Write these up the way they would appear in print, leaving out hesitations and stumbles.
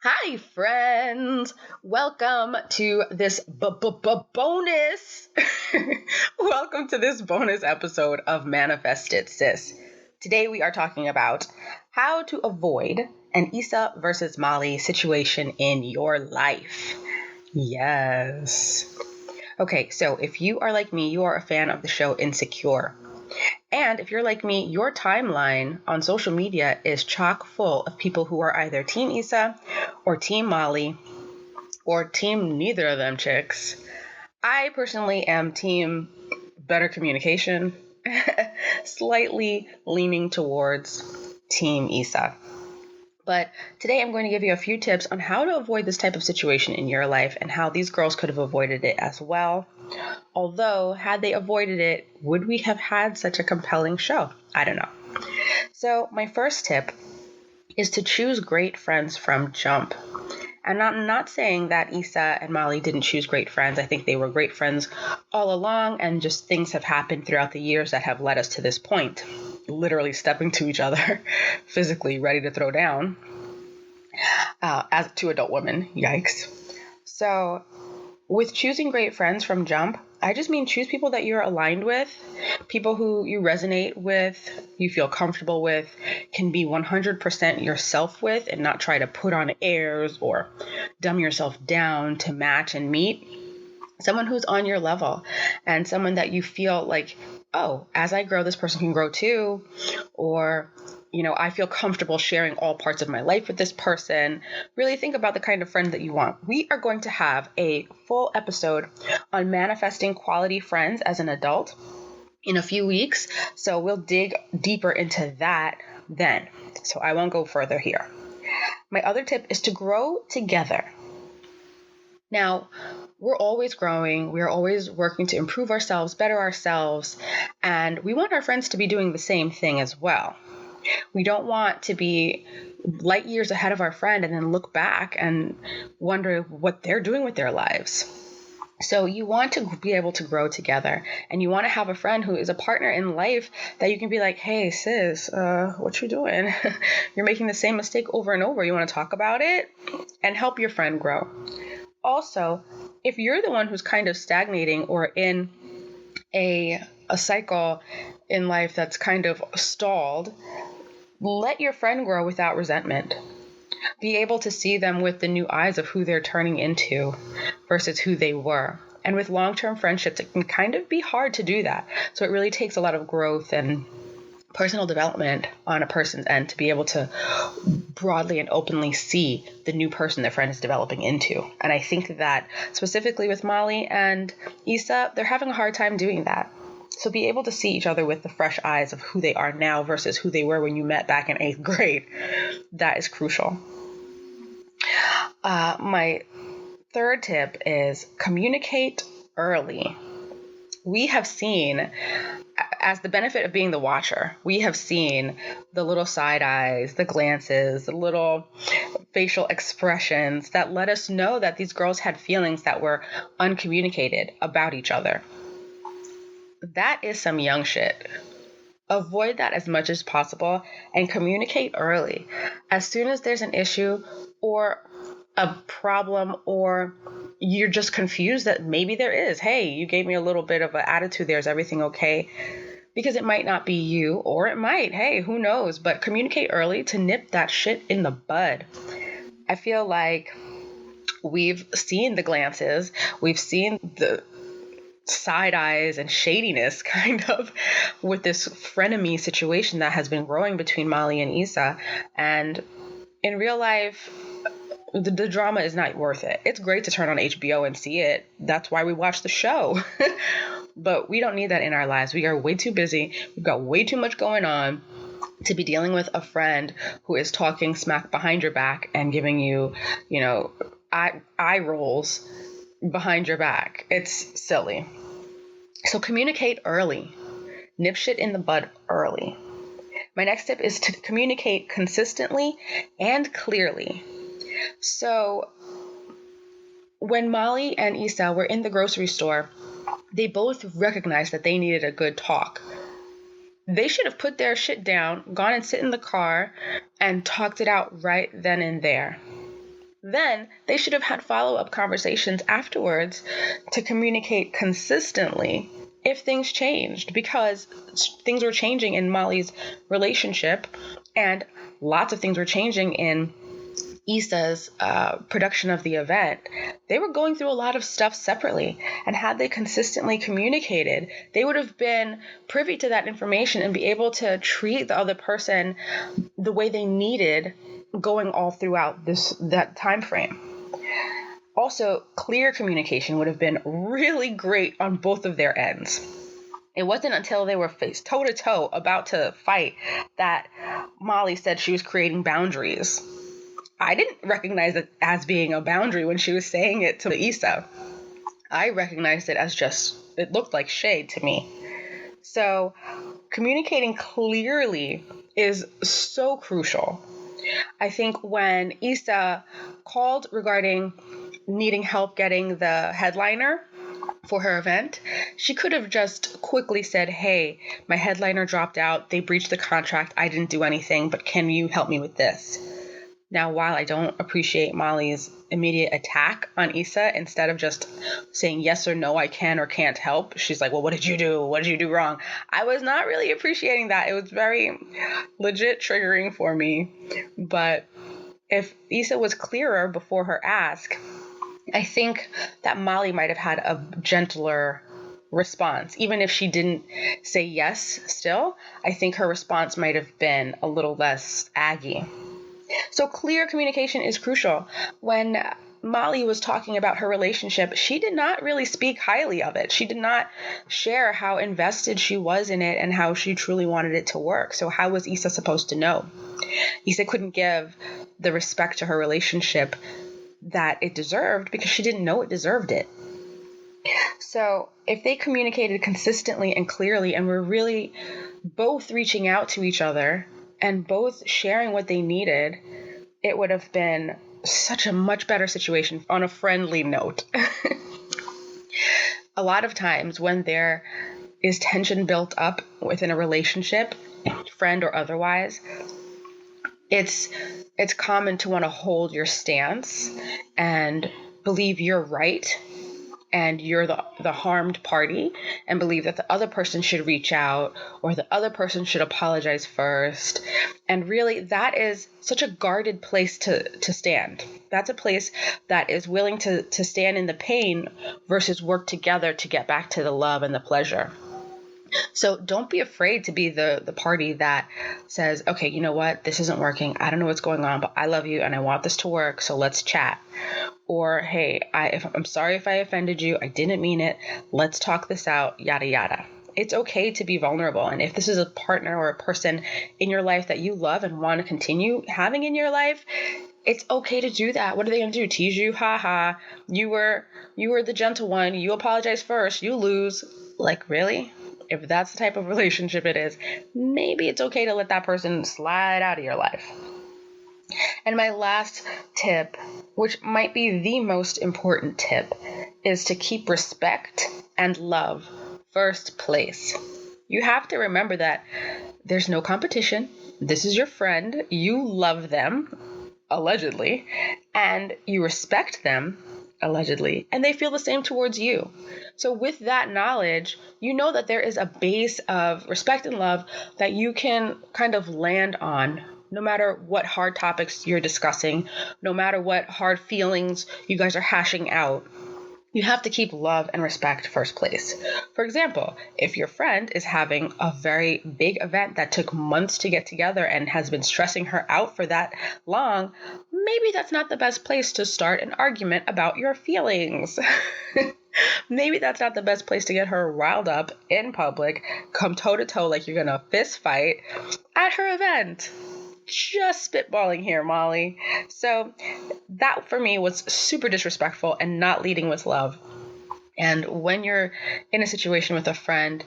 Hi, friends. Welcome to this bonus. Welcome to this bonus episode of Manifest It, Sis. Today we are talking about how to avoid an Issa versus Molly situation in your life. Yes. Okay, so if you are like me, you are a fan of the show Insecure. And if you're like me, your timeline on social media is chock full of people who are either Team Issa or Team Molly or Team neither of them chicks. I personally am Team better communication, slightly leaning towards Team Issa. But today I'm going to give you a few tips on how to avoid this type of situation in your life and how these girls could have avoided it as well. Although, had they avoided it, would we have had such a compelling show? I don't know. So my first tip is to choose great friends from jump. And I'm not saying that Issa and Molly didn't choose great friends. I think they were great friends all along, and just things have happened throughout the years that have led us to this point. Literally stepping to each other, physically ready to throw down, as two adult women. Yikes. So with choosing great friends from jump, I just mean choose people that you're aligned with, people who you resonate with, you feel comfortable with, can be 100% yourself with, and not try to put on airs or dumb yourself down to match and meet. Someone who's on your level and someone that you feel like, oh, as I grow, this person can grow too. Or, I feel comfortable sharing all parts of my life with this person. Really think about the kind of friend that you want. We are going to have a full episode on manifesting quality friends as an adult in a few weeks. So we'll dig deeper into that then. So I won't go further here. My other tip is to grow together. Now, we're always growing. We're always working to improve ourselves, better ourselves, and we want our friends to be doing the same thing as well. We don't want to be light years ahead of our friend and then look back and wonder what they're doing with their lives. So you want to be able to grow together, and you want to have a friend who is a partner in life that you can be like, hey, sis, what you doing? You're making the same mistake over and over. You want to talk about it and help your friend grow. Also, if you're the one who's kind of stagnating or in a cycle in life that's kind of stalled, let your friend grow without resentment. Be able to see them with the new eyes of who they're turning into versus who they were. And with long-term friendships, it can kind of be hard to do that. So it really takes a lot of growth and personal development on a person's end to be able to broadly and openly see the new person their friend is developing into. And I think that specifically with Molly and Issa, they're having a hard time doing that. So be able to see each other with the fresh eyes of who they are now versus who they were when you met back in 8th grade. That is crucial. My third tip is communicate early. We have seen, as the benefit of being the watcher, we have seen the little side eyes, the glances, the little facial expressions that let us know that these girls had feelings that were uncommunicated about each other. That is some young shit. Avoid that as much as possible and communicate early. As soon as there's an issue or a problem, or you're just confused that maybe there is, hey, you gave me a little bit of an attitude there, is everything okay? Because it might not be you, or it might, hey, who knows? But communicate early to nip that shit in the bud. I feel like we've seen the glances, we've seen the side eyes and shadiness kind of with this frenemy situation that has been growing between Molly and Issa. And in real life, the drama is not worth it. It's great to turn on HBO and see it. That's why we watch the show. But we don't need that in our lives. We are way too busy. We've got way too much going on to be dealing with a friend who is talking smack behind your back and giving you, eye rolls behind your back. It's silly. So communicate early. Nip shit in the bud early. My next tip is to communicate consistently and clearly. So when Molly and Issa were in the grocery store, they both recognized that they needed a good talk. They should have put their shit down, gone and sit in the car, and talked it out right then and there. then they should have had follow-up conversations afterwards to communicate consistently if things changed, because things were changing in Molly's relationship and lots of things were changing in Issa's production of the event. They were going through a lot of stuff separately, and had they consistently communicated, they would have been privy to that information and be able to treat the other person the way they needed going all throughout that time frame. Also, clear communication would have been really great on both of their ends. It wasn't until they were faced toe-to-toe about to fight that Molly said she was creating boundaries. I didn't recognize it as being a boundary when she was saying it to Issa. I recognized it as it looked like shade to me. So communicating clearly is so crucial. I think when Issa called regarding needing help getting the headliner for her event, she could have just quickly said, hey, my headliner dropped out. They breached the contract. I didn't do anything, but can you help me with this? Now, while I don't appreciate Molly's immediate attack on Issa, instead of just saying yes or no, I can or can't help, she's like, well, what did you do? What did you do wrong? I was not really appreciating that. It was very legit triggering for me. But if Issa was clearer before her ask, I think that Molly might have had a gentler response. Even if she didn't say yes still, I think her response might have been a little less aggy. So clear communication is crucial. When Molly was talking about her relationship, she did not really speak highly of it. She did not share how invested she was in it and how she truly wanted it to work. So how was Issa supposed to know? Issa couldn't give the respect to her relationship that it deserved because she didn't know it deserved it. So if they communicated consistently and clearly and were really both reaching out to each other and both sharing what they needed, it would have been such a much better situation on a friendly note. A lot of times when there is tension built up within a relationship, friend or otherwise, it's common to want to hold your stance and believe you're right and you're the harmed party, and believe that the other person should reach out or the other person should apologize first. And really, that is such a guarded place to stand. That's a place that is willing to stand in the pain versus work together to get back to the love and the pleasure. So don't be afraid to be the party that says, okay, you know what? This isn't working. I don't know what's going on, but I love you and I want this to work. So let's chat. Or, hey, I'm sorry if I offended you. I didn't mean it. Let's talk this out, yada, yada. It's okay to be vulnerable. And if this is a partner or a person in your life that you love and want to continue having in your life, it's okay to do that. What are they going to do? Tease you? Ha ha. You were the gentle one. You apologize first. You lose. Like, really? If that's the type of relationship it is, maybe it's okay to let that person slide out of your life. And my last tip, which might be the most important tip, is to keep respect and love first place. You have to remember that there's no competition. This is your friend. You love them, allegedly, and you respect them, allegedly, and they feel the same towards you. So with that knowledge, you know that there is a base of respect and love that you can kind of land on, no matter what hard topics you're discussing, no matter what hard feelings you guys are hashing out. You have to keep love and respect first place. For example, if your friend is having a very big event that took months to get together and has been stressing her out for that long, maybe that's not the best place to start an argument about your feelings. Maybe that's not the best place to get her riled up in public, come toe to toe like you're going to fist fight at her event. Just spitballing here, Molly. So that for me was super disrespectful and not leading with love. And when you're in a situation with a friend,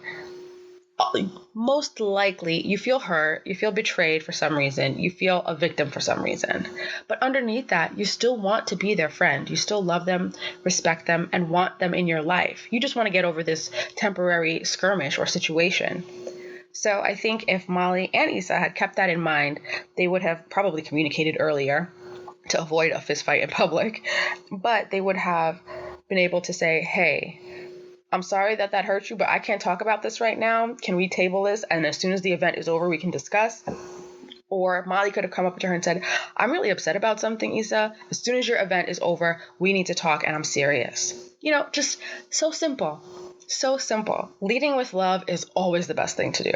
most likely you feel hurt, you feel betrayed for some reason, you feel a victim for some reason. But underneath that, you still want to be their friend. You still love them, respect them, and want them in your life. You just want to get over this temporary skirmish or situation. So I think if Molly and Issa had kept that in mind, they would have probably communicated earlier to avoid a fist fight in public, but they would have been able to say, hey, I'm sorry that hurt you, but I can't talk about this right now. Can we table this? And as soon as the event is over, we can discuss. Or Molly could have come up to her and said, I'm really upset about something, Issa. As soon as your event is over, we need to talk and I'm serious. Just so simple. So simple. Leading with love is always the best thing to do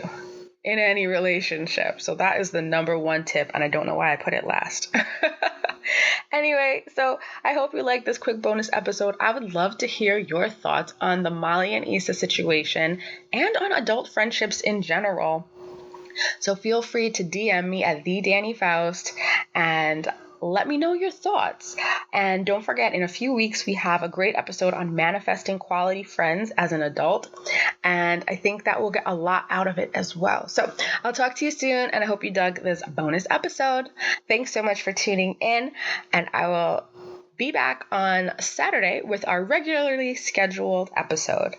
in any relationship. So that is the number one tip. And I don't know why I put it last. Anyway, so I hope you like this quick bonus episode. I would love to hear your thoughts on the Molly and Issa situation and on adult friendships in general. So feel free to DM me at the Dani Faust and let me know your thoughts. And don't forget, in a few weeks, we have a great episode on manifesting quality friends as an adult. And I think that we'll get a lot out of it as well. So I'll talk to you soon, and I hope you dug this bonus episode. Thanks so much for tuning in, and I will be back on Saturday with our regularly scheduled episode.